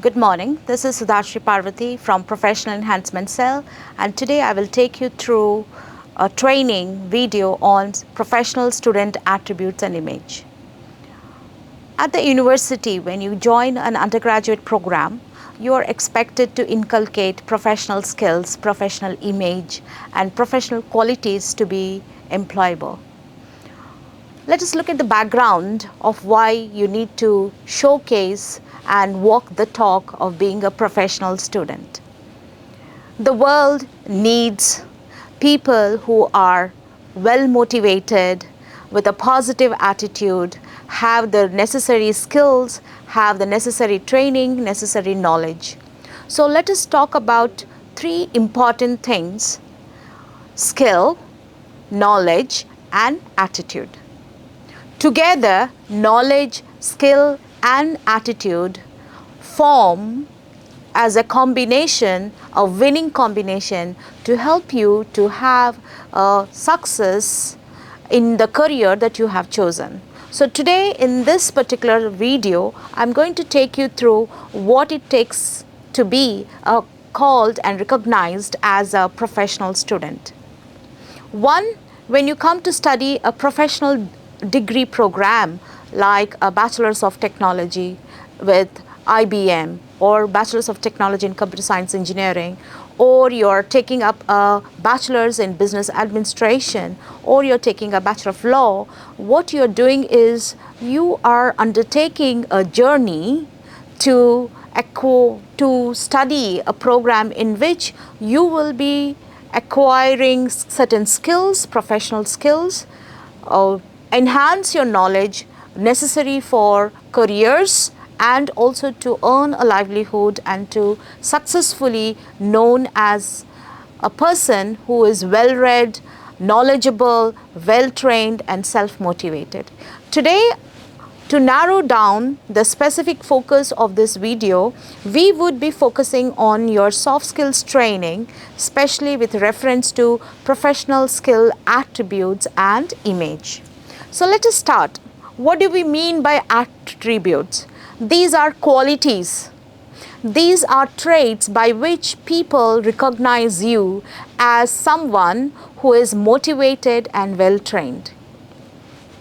Good morning. This is Sudhashree Parvati from Professional Enhancement Cell, and today I will take you through a training video on professional student attributes and image. At the university, when you join an undergraduate program, you are expected to inculcate professional skills, professional image, and professional qualities to be employable. Let us look at the background of why you need to showcase and walk the talk of being a professional student. The world needs people who are well motivated, with a positive attitude, have the necessary skills, have the necessary training, necessary knowledge. So let us talk about three important things: skill, knowledge, and attitude. Together, knowledge, skill, and attitude form as a combination, a winning combination, to help you to have a success in the career that you have chosen. So today in this particular video, I'm going to take you through what it takes to be called and recognized as a professional student. One, when you come to study a professional degree program like a Bachelor's of Technology with IBM, or Bachelor's of Technology in Computer Science Engineering, or you're taking up a Bachelor's in Business Administration, or you're taking a Bachelor of Law, what you're doing is you are undertaking a journey to study a program in which you will be acquiring certain skills, professional skills, enhance your knowledge necessary for careers, and also to earn a livelihood and to successfully known as a person who is well-read, knowledgeable, well-trained, and self-motivated. Today, to narrow down the specific focus of this video, we would be focusing on your soft skills training, especially with reference to professional skill attributes and image. So let us start. What do we mean by attributes? These are qualities. These are traits by which people recognize you as someone who is motivated and well trained.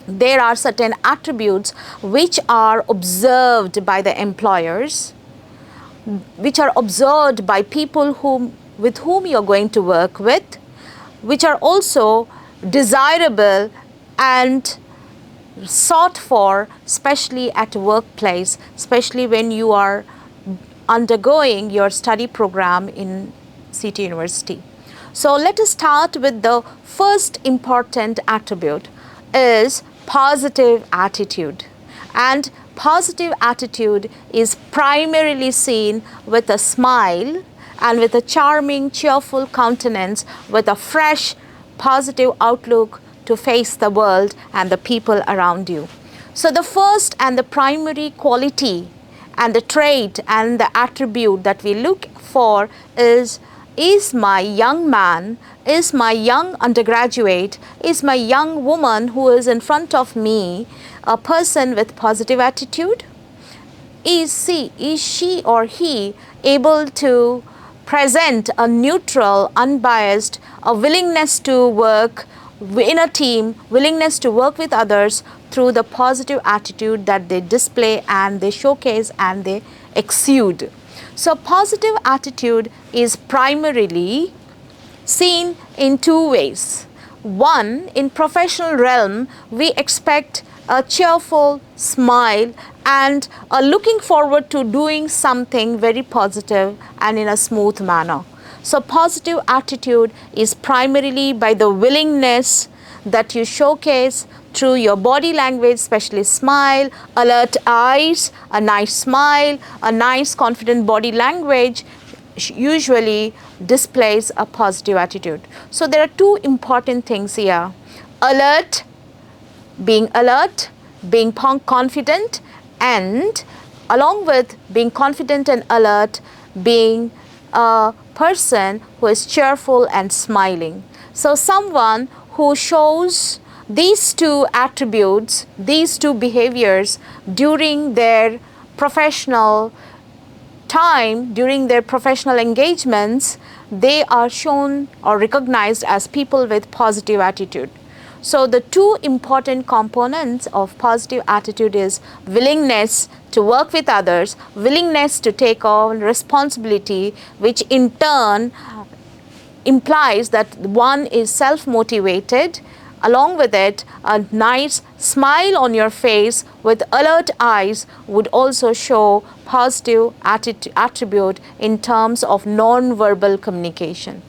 There are certain attributes which are observed by the employers, which are observed by people with whom you're going to work with, which are also desirable and sought for, especially at workplace, especially when you are undergoing your study program in City University. So let us start with the first important attribute is positive attitude. And positive attitude is primarily seen with a smile and with a charming, cheerful countenance, with a fresh, positive outlook to face the world and the people around you. So the first and the primary quality and the trait and the attribute that we look for is my young man, is my young undergraduate, is my young woman who is in front of me a person with positive attitude? Is she or he able to present a neutral, unbiased, a willingness to work in a team, willingness to work with others through the positive attitude that they display and they showcase and they exude? So positive attitude is primarily seen in two ways. One, in professional realm, we expect a cheerful smile and a looking forward to doing something very positive and in a smooth manner. So positive attitude is primarily by the willingness that you showcase through your body language, especially smile, alert eyes, a nice smile, a nice confident body language usually displays a positive attitude. So there are two important things here: being confident, and along with being confident and alert, being a person who is cheerful and smiling. So someone who shows these two attributes, these two behaviors during their professional time during their professional engagements, they are shown or recognized as people with positive attitude. So the two important components of positive attitude is willingness to work with others, willingness to take on responsibility, which in turn implies that one is self-motivated. Along with it, a nice smile on your face with alert eyes would also show positive attribute in terms of non-verbal communication.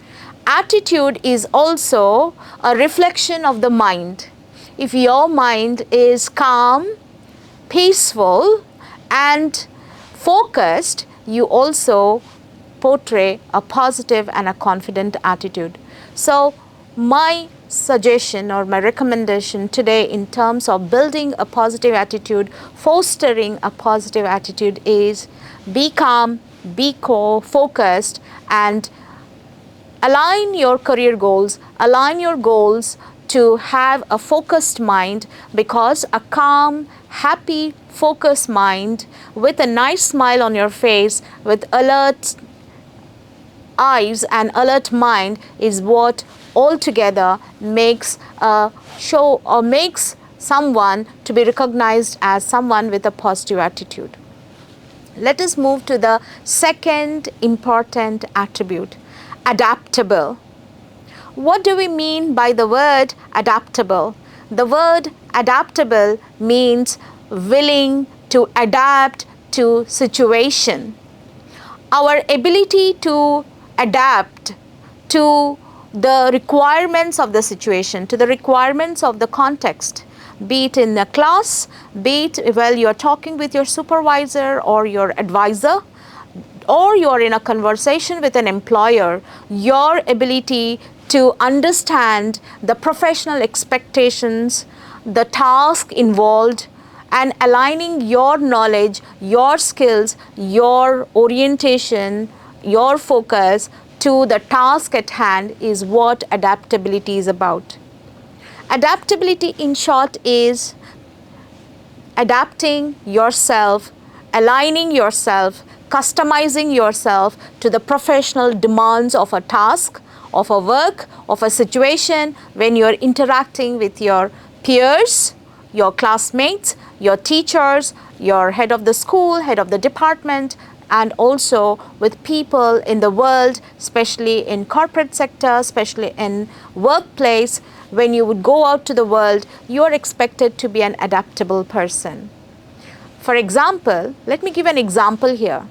Attitude is also a reflection of the mind. If your mind is calm, peaceful, and focused, you also portray a positive and a confident attitude. So my suggestion or my recommendation today in terms of building a positive attitude, fostering a positive attitude, is be calm, be focused, and align your career goals, align your goals to have a focused mind, because a calm, happy, focused mind with a nice smile on your face, with alert eyes and alert mind is what altogether makes a show or makes someone to be recognized as someone with a positive attitude. Let us move to the second important attribute, adaptable. What do we mean by the word adaptable? The word adaptable means willing to adapt to situation. Our ability to adapt to the requirements of the situation, to the requirements of the context, be it in a class, be it while you are talking with your supervisor or your advisor, or you are in a conversation with an employer, your ability to understand the professional expectations, the task involved, and aligning your knowledge, your skills, your orientation, your focus to the task at hand is what adaptability is about. Adaptability, in short, is adapting yourself, aligning yourself, customizing yourself to the professional demands of a task, of a work, of a situation when you are interacting with your peers, your classmates, your teachers, your head of the school, head of the department, and also with people in the world, especially in corporate sector, especially in workplace. When you would go out to the world, you are expected to be an adaptable person. For example, let me give an example here.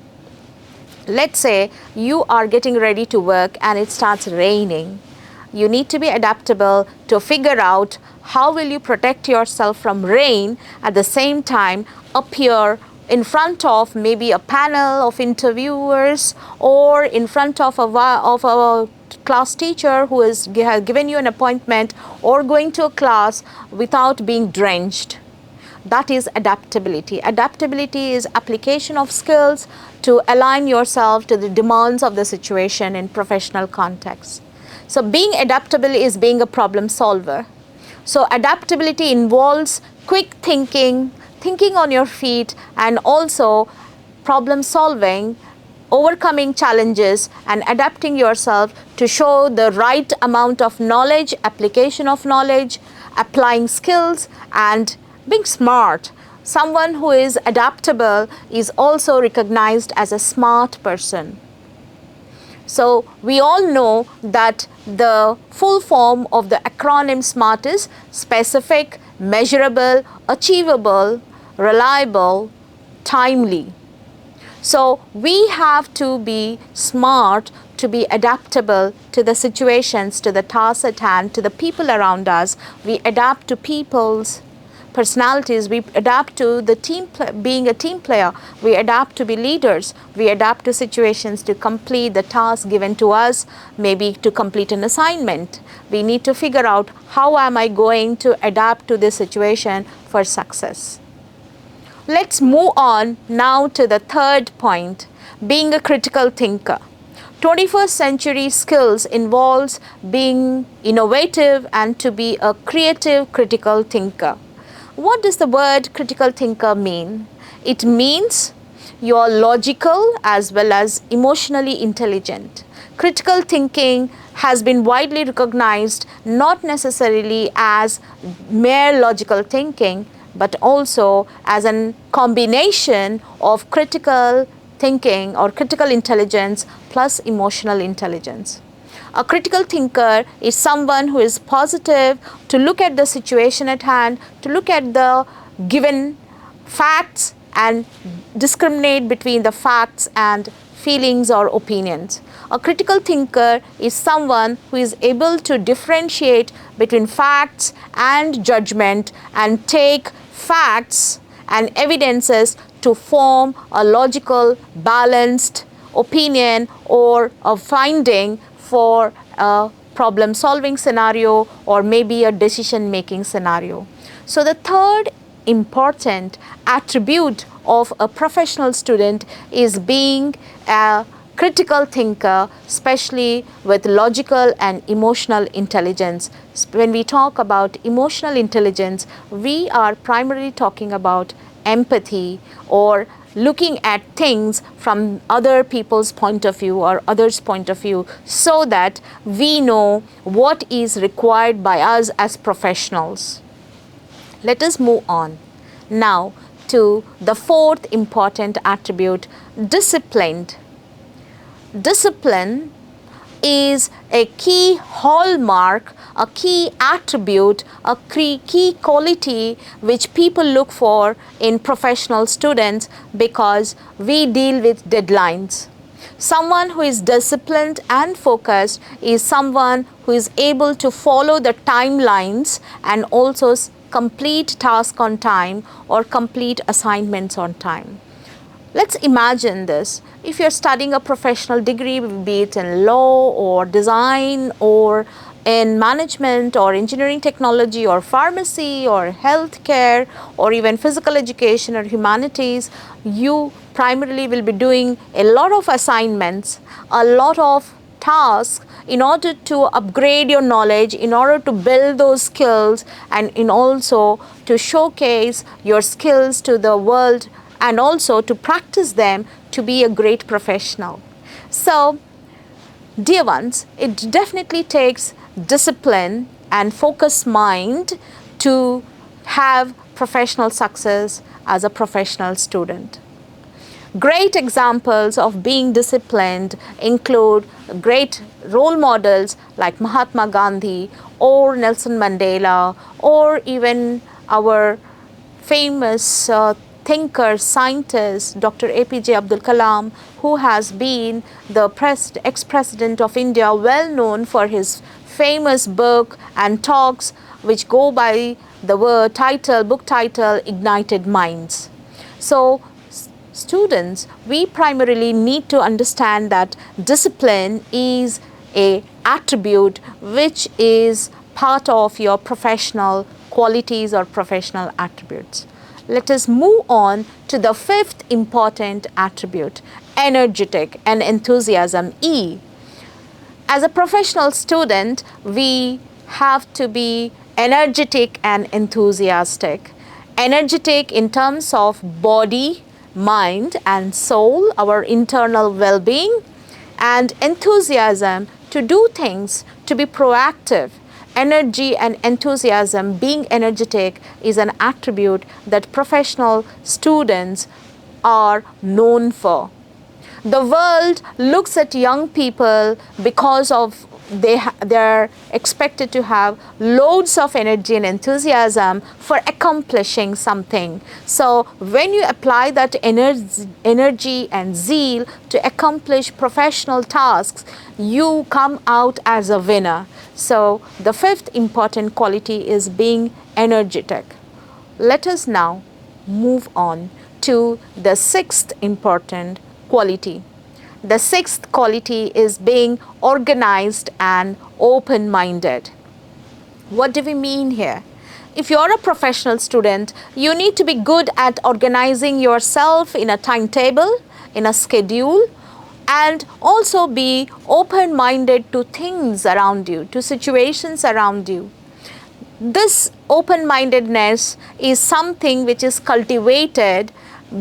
Let's say you are getting ready to work and it starts raining. You need to be adaptable to figure out how will you protect yourself from rain, at the same time appear in front of maybe a panel of interviewers or in front of a class teacher who has given you an appointment, or going to a class without being drenched. That is adaptability. Adaptability is application of skills to align yourself to the demands of the situation in professional context. So being adaptable is being a problem solver. So adaptability involves quick thinking, thinking on your feet, and also problem solving, overcoming challenges and adapting yourself to show the right amount of knowledge, application of knowledge, applying skills, and being smart. Someone who is adaptable is also recognized as a smart person. So we all know that the full form of the acronym SMART is specific, measurable, achievable, reliable, timely. So we have to be smart to be adaptable to the situations, to the tasks at hand, to the people around us. We adapt to people's personalities, we adapt to the team, being a team player, we adapt to be leaders, we adapt to situations to complete the task given to us, maybe to complete an assignment. We need to figure out how am I going to adapt to this situation for success. Let's move on now to the third point, being a critical thinker. 21st century skills involves being innovative and to be a creative critical thinker. What does the word critical thinker mean? It means you're logical as well as emotionally intelligent. Critical thinking has been widely recognized not necessarily as mere logical thinking, but also as a combination of critical thinking or critical intelligence plus emotional intelligence. A critical thinker is someone who is positive to look at the situation at hand, to look at the given facts and discriminate between the facts and feelings or opinions. A critical thinker is someone who is able to differentiate between facts and judgment and take facts and evidences to form a logical, balanced opinion or a finding for a problem solving scenario or maybe a decision making scenario. So the third important attribute of a professional student is being a critical thinker, especially with logical and emotional intelligence. When we talk about emotional intelligence, we are primarily talking about empathy or looking at things from other people's point of view or others' point of view so that we know what is required by us as professionals. Let us move on now to the fourth important attribute, disciplined. Discipline is a key hallmark, a key attribute, a key quality which people look for in professional students because we deal with deadlines. Someone who is disciplined and focused is someone who is able to follow the timelines and also complete tasks on time or complete assignments on time. Let's imagine this. If you're studying a professional degree, be it in law or design or in management or engineering technology or pharmacy or healthcare or even physical education or humanities, you primarily will be doing a lot of assignments, a lot of tasks in order to upgrade your knowledge, in order to build those skills and in also to showcase your skills to the world and also to practice them to be a great professional. So, dear ones, it definitely takes discipline and focused mind to have professional success as a professional student. Great examples of being disciplined include great role models like Mahatma Gandhi or Nelson Mandela or even our famous thinker, scientist, Dr. APJ Abdul Kalam, who has been the ex-president of India, well known for his famous book and talks which go by the book title, Ignited Minds. So, students, we primarily need to understand that discipline is an attribute which is part of your professional qualities or professional attributes. Let us move on to the fifth important attribute, energetic and enthusiasm, E. As a professional student, we have to be energetic and enthusiastic. Energetic in terms of body, mind and soul, our internal well-being, and enthusiasm to do things, to be proactive. Energy and enthusiasm, being energetic, is an attribute that professional students are known for. The world looks at young people because of they're expected to have loads of energy and enthusiasm for accomplishing something. So when you apply that energy and zeal to accomplish professional tasks, you come out as a winner. So the fifth important quality is being energetic. Let us now move on to the sixth important quality. The sixth quality is being organized and open-minded. What do we mean here? If you're a professional student, you need to be good at organizing yourself in a timetable, in a schedule, and also be open-minded to things around you, to situations around you. This open-mindedness is something which is cultivated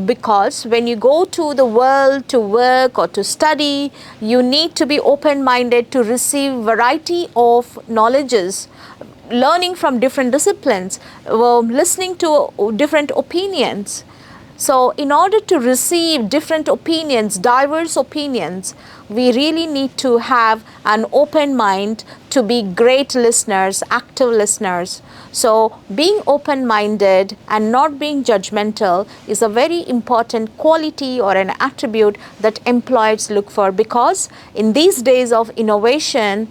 because when you go to the world to work or to study, you need to be open-minded to receive variety of knowledges, learning from different disciplines, listening to different opinions. So in order to receive different opinions, diverse opinions, we really need to have an open mind to be great listeners, active listeners. So being open-minded and not being judgmental is a very important quality or an attribute that employers look for, because in these days of innovation,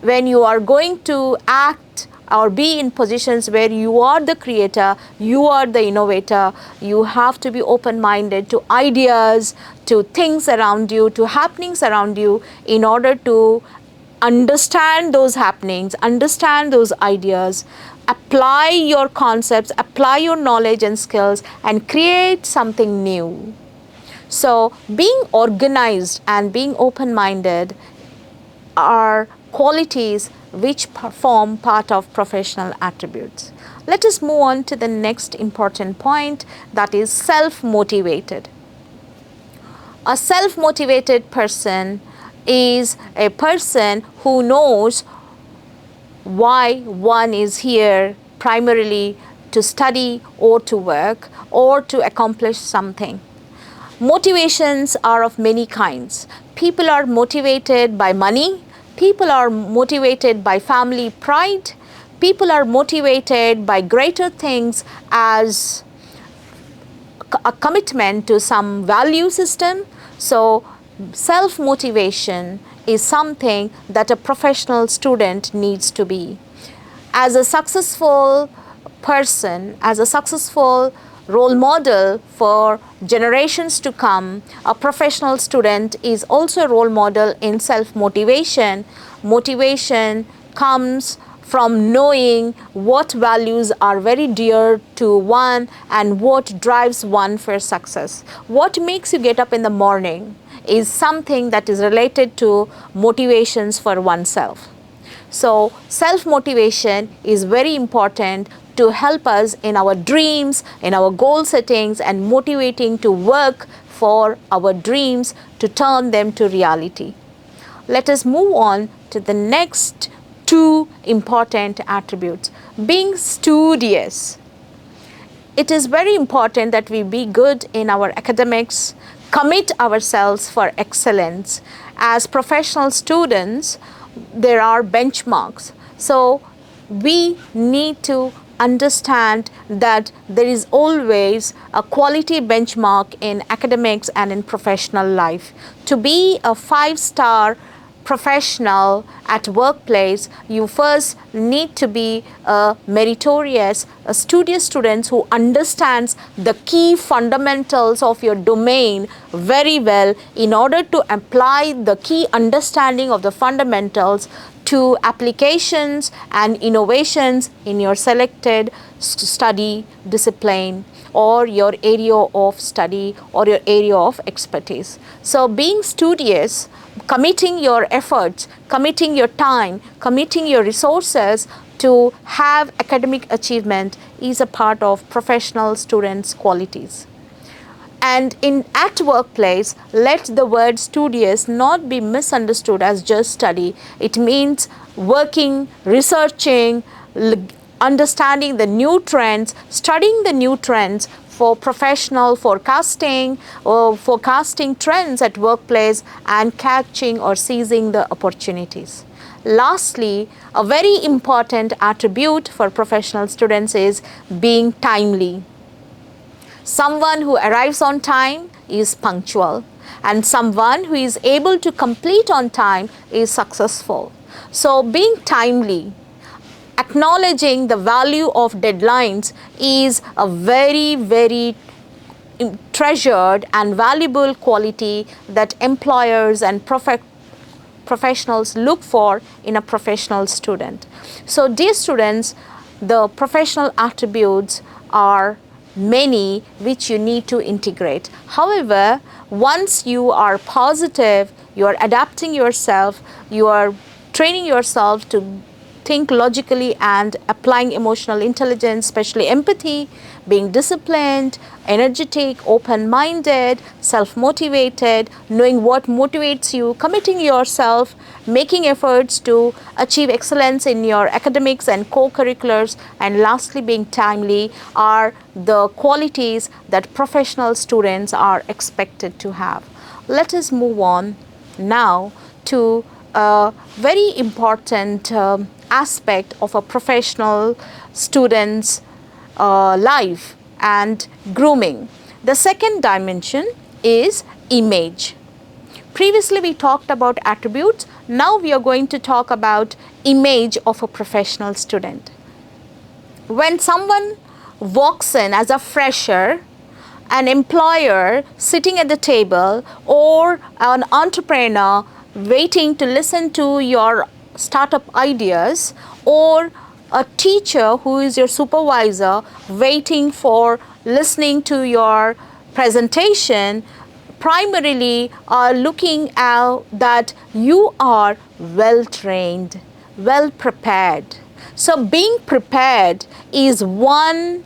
when you are going to act or be in positions where you are the creator, you are the innovator, you have to be open-minded to ideas, to things around you, to happenings around you, in order to understand those happenings, understand those ideas, apply your concepts, apply your knowledge and skills, and create something new. So being organized and being open-minded are qualities which form part of professional attributes. Let us move on to the next important point, that is self-motivated. A self-motivated person is a person who knows why one is here, primarily to study or to work or to accomplish something. Motivations are of many kinds. People are motivated by money. People are motivated by family pride. People are motivated by greater things as a commitment to some value system. So self-motivation is something that a professional student needs to be. As a successful person, as a successful role model for generations to come, a professional student is also a role model in self-motivation. Motivation comes from knowing what values are very dear to one and what drives one for success. What makes you get up in the morning is something that is related to motivations for oneself. So self-motivation is very important to help us in our dreams, in our goal settings, and motivating to work for our dreams to turn them to reality. Let us move on to the next two important attributes. Being studious. It is very important that we be good in our academics, commit ourselves for excellence. As professional students, there are benchmarks. So we need to understand that there is always a quality benchmark in academics and in professional life. To be a 5-star professional at workplace, you first need to be a meritorious, a studious student who understands the key fundamentals of your domain very well, in order to apply the key understanding of the fundamentals to applications and innovations in your selected study discipline or your area of study or your area of expertise. So being studious, committing your efforts, committing your time, committing your resources to have academic achievement is a part of professional students' qualities. And at workplace, let the word studious not be misunderstood as just study. It means working, researching, understanding the new trends, studying the new trends for professional forecasting or forecasting trends at workplace and catching or seizing the opportunities. Lastly, a very important attribute for professional students is being timely. Someone who arrives on time is punctual, and someone who is able to complete on time is successful. So being timely, acknowledging the value of deadlines is a very, very treasured and valuable quality that employers and professionals look for in a professional student. So dear students, the professional attributes are many which you need to integrate. However, once you are positive, you are adapting yourself, you are training yourself to think logically and applying emotional intelligence, especially empathy, being disciplined, energetic, open-minded, self-motivated, knowing what motivates you, committing yourself, making efforts to achieve excellence in your academics and co-curriculars, and lastly being timely are the qualities that professional students are expected to have. Let us move on now to a very important aspect of a professional student's life and grooming. The second dimension is image. Previously we talked about attributes. Now we are going to talk about image of a professional student. When someone walks in as a fresher, an employer sitting at the table, or an entrepreneur waiting to listen to your startup ideas, or a teacher who is your supervisor waiting for listening to your presentation, primarily are looking at that you are well trained, well prepared. So being prepared is one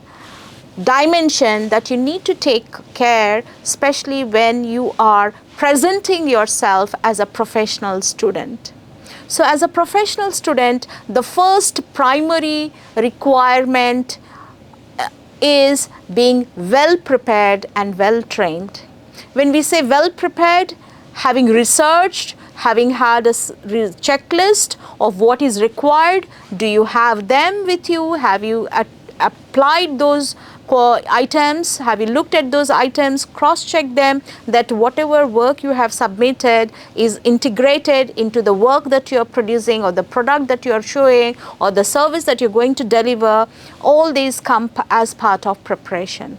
dimension that you need to take care, especially when you are presenting yourself as a professional student. So as a professional student, the first primary requirement is being well prepared and well trained. When we say well prepared, having researched, having had a checklist of what is required, do you have them with you? Have you applied those items? Have you looked at those items, cross-checked them, that whatever work you have submitted is integrated into the work that you are producing, or the product that you are showing, or the service that you're going to deliver? All these come as part of preparation.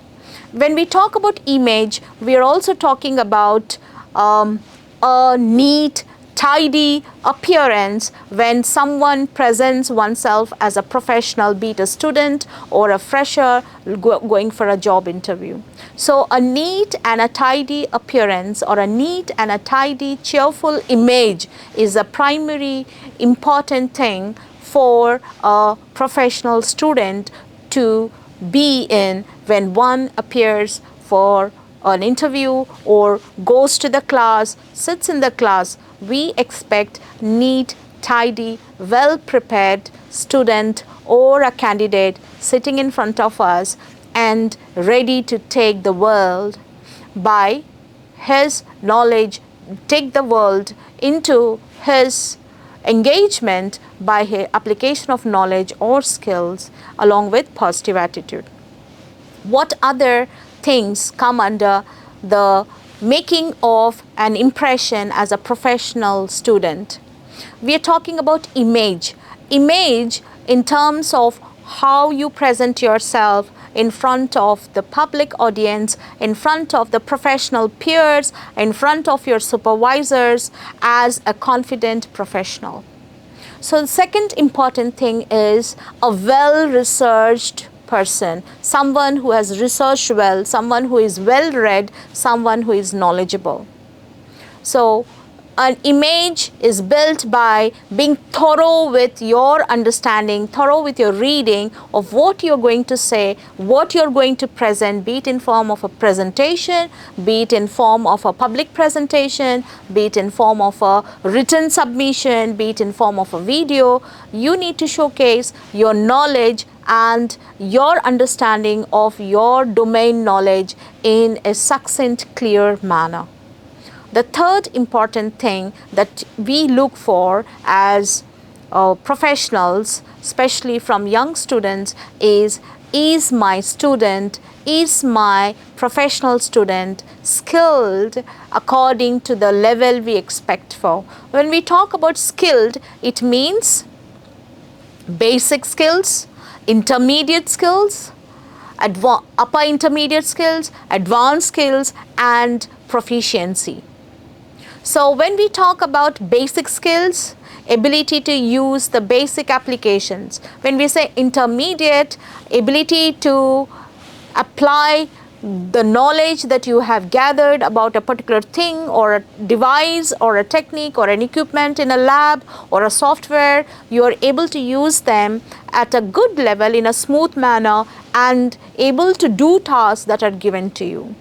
When we talk about image, we are also talking about a neat, tidy appearance when someone presents oneself as a professional, be it a student or a fresher going for a job interview. So a neat and a tidy appearance, or a neat and a tidy, cheerful image is a primary important thing for a professional student to be in when one appears for an interview or goes to the class, sits in the class. We expect neat, tidy, well-prepared student or a candidate sitting in front of us and ready to take the world by his knowledge, take the world into his engagement by his application of knowledge or skills along with positive attitude. What other things come under the making of an impression as a professional student? We are talking about image. Image in terms of how you present yourself in front of the public audience, in front of the professional peers, in front of your supervisors as a confident professional. So the second important thing is a well-researched person, someone who has researched well, someone who is well read, someone who is knowledgeable. So an image is built by being thorough with your understanding, thorough with your reading of what you're going to say, what you're going to present, be it in form of a presentation, be it in form of a public presentation, be it in form of a written submission, be it in form of a video. You need to showcase your knowledge and your understanding of your domain knowledge in a succinct, clear manner. The third important thing that we look for as professionals, especially from young students, is my student, is my professional student skilled according to the level we expect for? When we talk about skilled, it means basic skills, intermediate skills, upper intermediate skills, advanced skills, and proficiency. So when we talk about basic skills, ability to use the basic applications. When we say intermediate, ability to apply the knowledge that you have gathered about a particular thing or a device or a technique or an equipment in a lab or a software, you are able to use them at a good level in a smooth manner and able to do tasks that are given to you.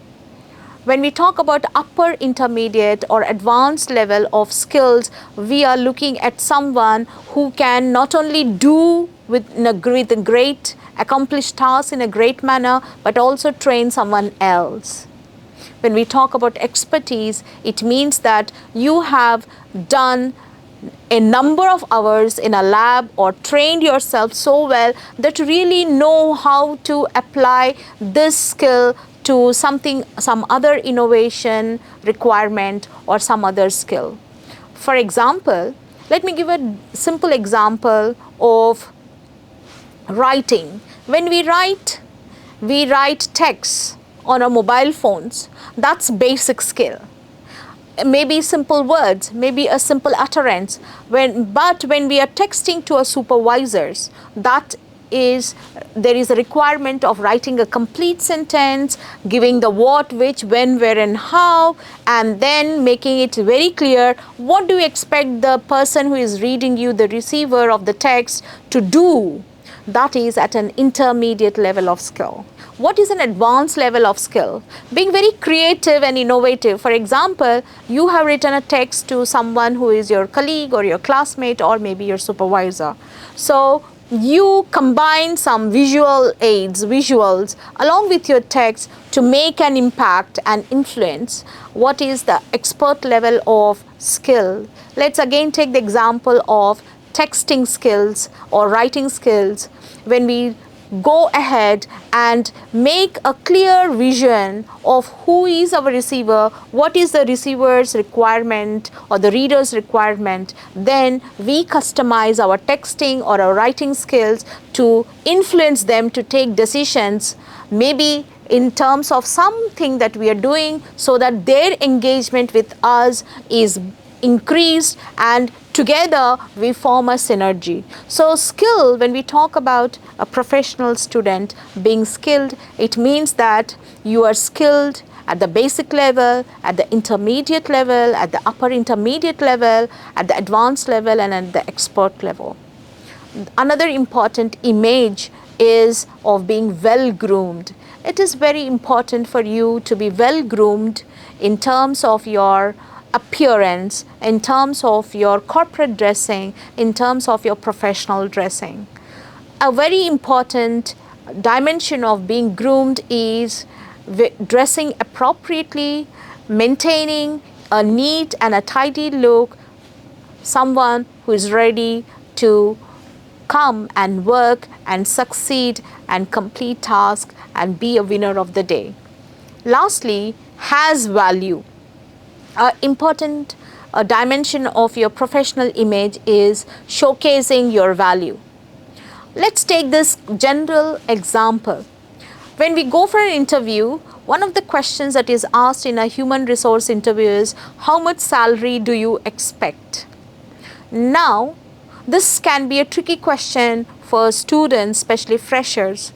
When we talk about upper intermediate or advanced level of skills, we are looking at someone who can not only do with a great accomplished task in a great manner, but also train someone else. When we talk about expertise, it means that you have done a number of hours in a lab or trained yourself so well that you really know how to apply this skill to something, some other innovation requirement or some other skill. For example, let me give a simple example of writing. When we write text on our mobile phones. That's basic skill. Maybe simple words, maybe a simple utterance. But when we are texting to our supervisors, there is a requirement of writing a complete sentence, giving the what, which, when, where and how, and then making it very clear what do you expect the person who is reading you, the receiver of the text, to do. That is at an intermediate level of skill. What is an advanced level of skill? Being very creative and innovative. For example, you have written a text to someone who is your colleague or your classmate or maybe your supervisor. So you combine some visuals along with your text to make an impact and influence. What is the expert level of skill? Let's again take the example of texting skills or writing skills. When we go ahead and make a clear vision of who is our receiver, what is the receiver's requirement or the reader's requirement, then we customize our texting or our writing skills to influence them to take decisions, maybe in terms of something that we are doing, so that their engagement with us is increased and together we form a synergy. So skill, when we talk about a professional student being skilled, it means that you are skilled at the basic level, at the intermediate level, at the upper intermediate level, at the advanced level, and at the expert level. Another important image is of being well groomed. It is very important for you to be well groomed in terms of your appearance, in terms of your corporate dressing, in terms of your professional dressing. A very important dimension of being groomed is dressing appropriately, maintaining a neat and a tidy look, someone who is ready to come and work and succeed and complete tasks and be a winner of the day. Lastly, has value. An important dimension of your professional image is showcasing your value. Let's take this general example. When we go for an interview, one of the questions that is asked in a human resource interview is, how much salary do you expect? Now, this can be a tricky question for students, especially freshers.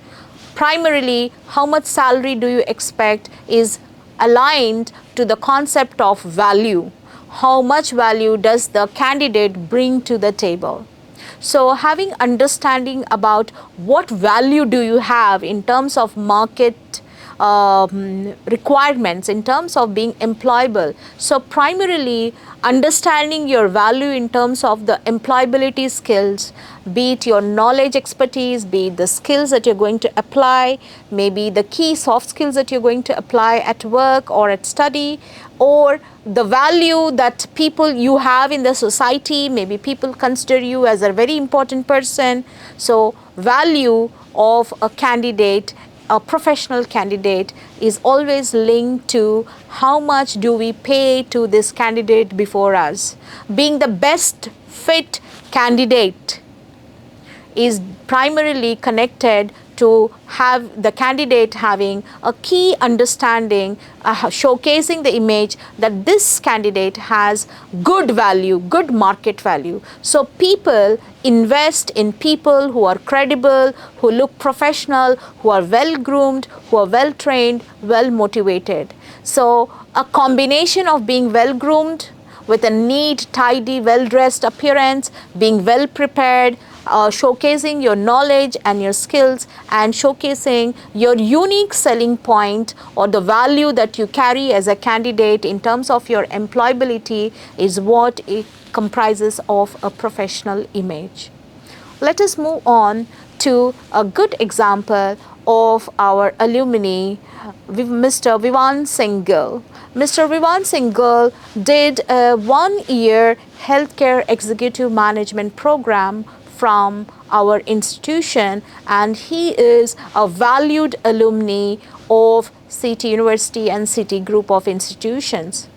Primarily, how much salary do you expect is aligned to the concept of value. How much value does the candidate bring to the table? So having understanding about what value do you have in terms of market requirements, in terms of being employable. So primarily understanding your value in terms of the employability skills, be it your knowledge expertise, be it the skills that you're going to apply, maybe the key soft skills that you're going to apply at work or at study, or the value that people you have in the society, maybe people consider you as a very important person. So value of a candidate, a professional candidate, is always linked to how much do we pay to this candidate before us. Being the best fit candidate is primarily connected to have the candidate having a key understanding, showcasing the image that this candidate has good value, good market value. So people invest in people who are credible, who look professional, who are well groomed, who are well trained, well motivated. So a combination of being well groomed with a neat, tidy, well dressed appearance, being well prepared, showcasing your knowledge and your skills, and showcasing your unique selling point or the value that you carry as a candidate in terms of your employability is what it comprises of a professional image. Let us move on to a good example of our alumni, Mr. Vivan Singhal. Mr. Vivan Singhal did a 1-year healthcare executive management program from our institution, and he is a valued alumni of City University and City Group of institutions.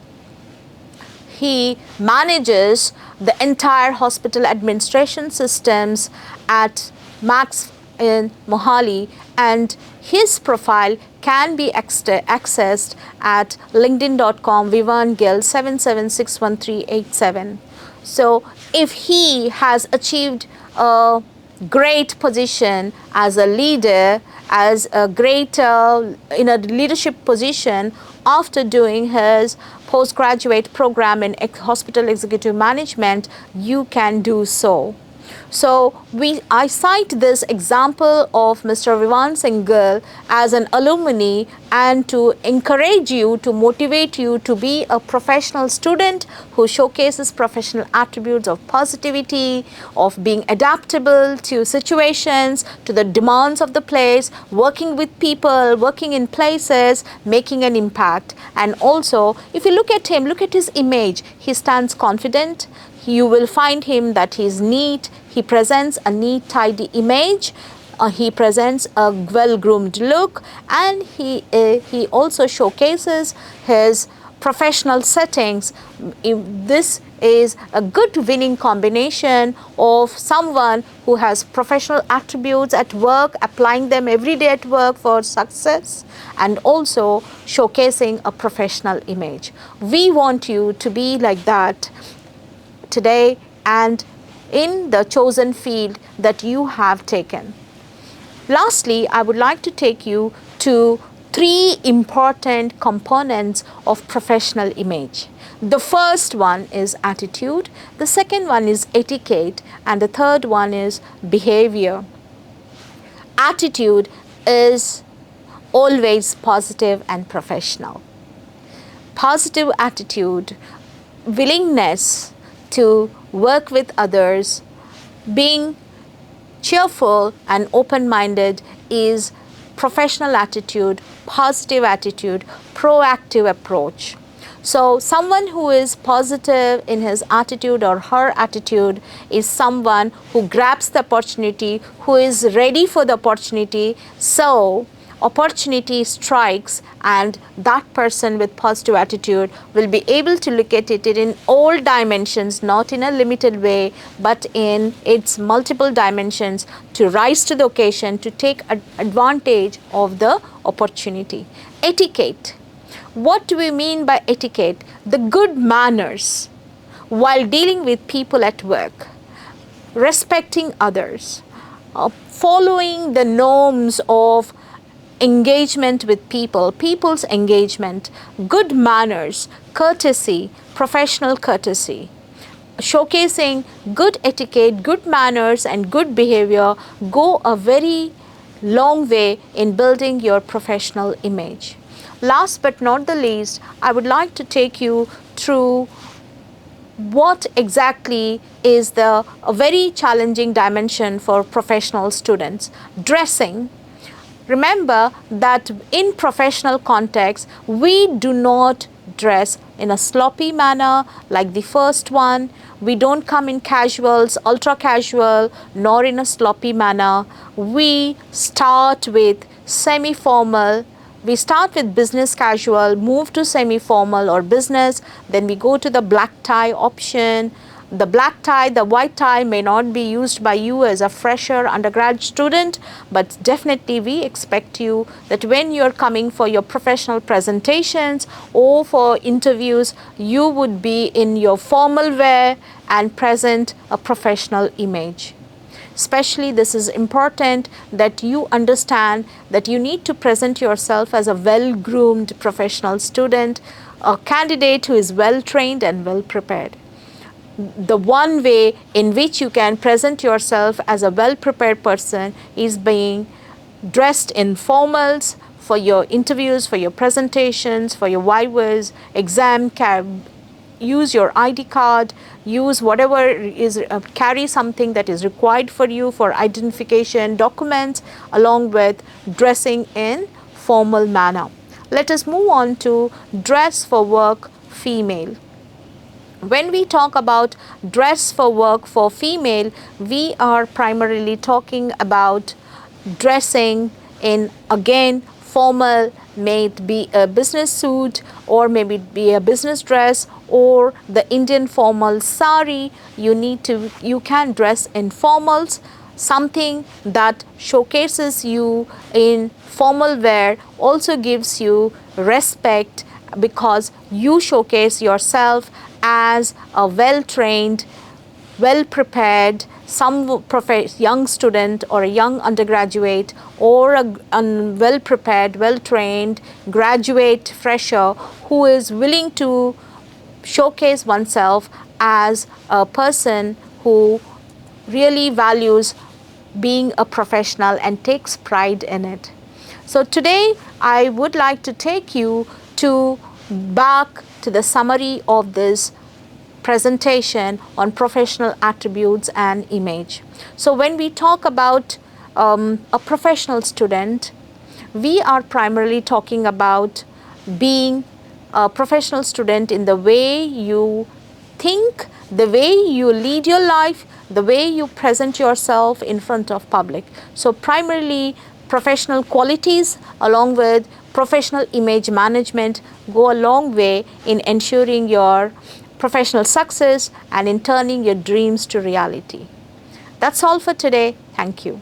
He manages the entire hospital administration systems at Max in Mohali, and his profile can be accessed at linkedin.com vivangil776137. So if he has achieved a great position as a leader, as a great in a leadership position after doing his postgraduate program in hospital executive management, you can do so. So I cite this example of Mr. Vivan Singhal as an alumni and to encourage you, to motivate you to be a professional student who showcases professional attributes of positivity, of being adaptable to situations, to the demands of the place, working with people, working in places, making an impact. And also, if you look at him, look at his image, he stands confident. You will find him that he is neat. He presents a neat, tidy image. He presents a well-groomed look, and he also showcases his professional settings. This is a good winning combination of someone who has professional attributes at work, applying them every day at work for success, and also showcasing a professional image. We want you to be like that today and in the chosen field that you have taken. Lastly, I would like to take you to 3 important components of professional image. The first one is attitude, the second one is etiquette, and the third one is behavior. Attitude is always positive and professional. Positive attitude, willingness to work with others, being cheerful and open-minded is professional attitude, positive attitude, proactive approach. So someone who is positive in his attitude or her attitude is someone who grabs the opportunity, who is ready for the opportunity. So opportunity strikes, and that person with positive attitude will be able to look at it in all dimensions, not in a limited way, but in its multiple dimensions, to rise to the occasion, to take advantage of the opportunity. Etiquette. What do we mean by etiquette? The good manners while dealing with people at work, respecting others, following the norms of engagement with people, people's engagement, good manners, courtesy, professional courtesy. Showcasing good etiquette, good manners, and good behavior go a very long way in building your professional image. Last but not the least, I would like to take you through what exactly is a very challenging dimension for professional students. Dressing. Remember that in professional context, we do not dress in a sloppy manner like the first one. We don't come in casuals, ultra casual, nor in a sloppy manner. We start with semi-formal. We start with business casual, move to semi-formal or business, then we go to the black tie option. The black tie, the white tie may not be used by you as a fresher undergrad student, but definitely we expect you that when you're coming for your professional presentations or for interviews, you would be in your formal wear and present a professional image. Especially this is important that you understand that you need to present yourself as a well-groomed professional student, a candidate who is well-trained and well-prepared. The one way in which you can present yourself as a well-prepared person is being dressed in formals for your interviews, for your presentations, for your vivas, exam, use your ID card, use whatever is, carry something that is required for you for identification documents, along with dressing in formal manner. Let us move on to dress for work female. When we talk about dress for work for female, we are primarily talking about dressing in, again, formal, may it be a business suit or maybe it be a business dress or the Indian formal sari. You can dress in formals, something that showcases you in formal wear also gives you respect because you showcase yourself as a well-trained, well-prepared, some young student or a young undergraduate or a well-prepared, well-trained graduate fresher who is willing to showcase oneself as a person who really values being a professional and takes pride in it. So today I would like to take you back to the summary of this presentation on professional attributes and image. So when we talk about a professional student, we are primarily talking about being a professional student in the way you think, the way you lead your life, the way you present yourself in front of public. So primarily professional qualities along with professional image management go a long way in ensuring your professional success and in turning your dreams to reality. That's all for today. Thank you.